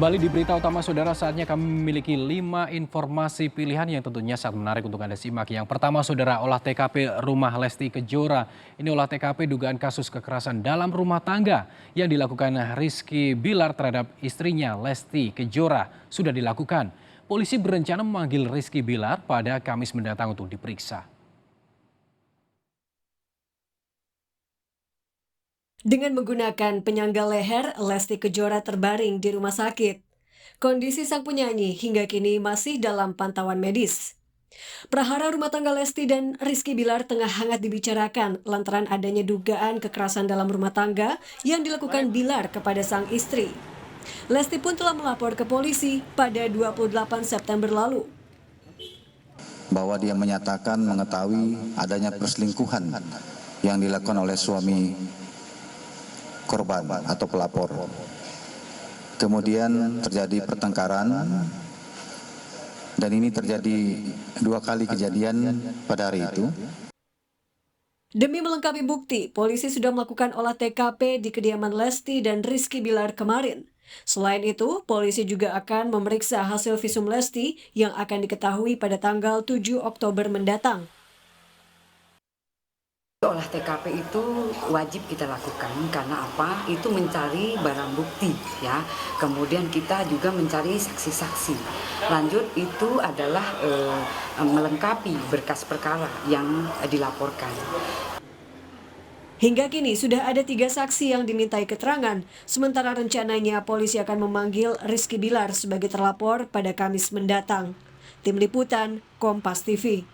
Kembali di berita utama saudara, saatnya kami memiliki 5 informasi pilihan yang tentunya sangat menarik untuk Anda simak. Yang pertama saudara, olah TKP rumah Lesti Kejora. Ini olah TKP dugaan kasus kekerasan dalam rumah tangga yang dilakukan Rizky Bilar terhadap istrinya Lesti Kejora sudah dilakukan. Polisi berencana memanggil Rizky Bilar pada Kamis mendatang untuk diperiksa. Dengan menggunakan penyangga leher, Lesti Kejora terbaring di rumah sakit. Kondisi sang penyanyi hingga kini masih dalam pantauan medis. Prahara rumah tangga Lesti dan Rizky Bilar tengah hangat dibicarakan lantaran adanya dugaan kekerasan dalam rumah tangga yang dilakukan Bilar kepada sang istri. Lesti pun telah melapor ke polisi pada 28 September lalu. Bahwa dia menyatakan mengetahui adanya perselingkuhan yang dilakukan oleh suami korban atau pelapor. Kemudian terjadi pertengkaran dan ini terjadi 2 kali kejadian pada hari itu. Demi melengkapi bukti, polisi sudah melakukan olah TKP di kediaman Lesti dan Rizky Bilar kemarin. Selain itu, polisi juga akan memeriksa hasil visum Lesti yang akan diketahui pada tanggal 7 Oktober mendatang. Olah TKP itu wajib kita lakukan karena apa? Itu mencari barang bukti ya. Kemudian kita juga mencari saksi-saksi. Lanjut itu adalah melengkapi berkas perkara yang dilaporkan. Hingga kini sudah ada 3 saksi yang dimintai keterangan, sementara rencananya polisi akan memanggil Rizky Bilar sebagai terlapor pada Kamis mendatang. Tim Liputan, Kompas TV.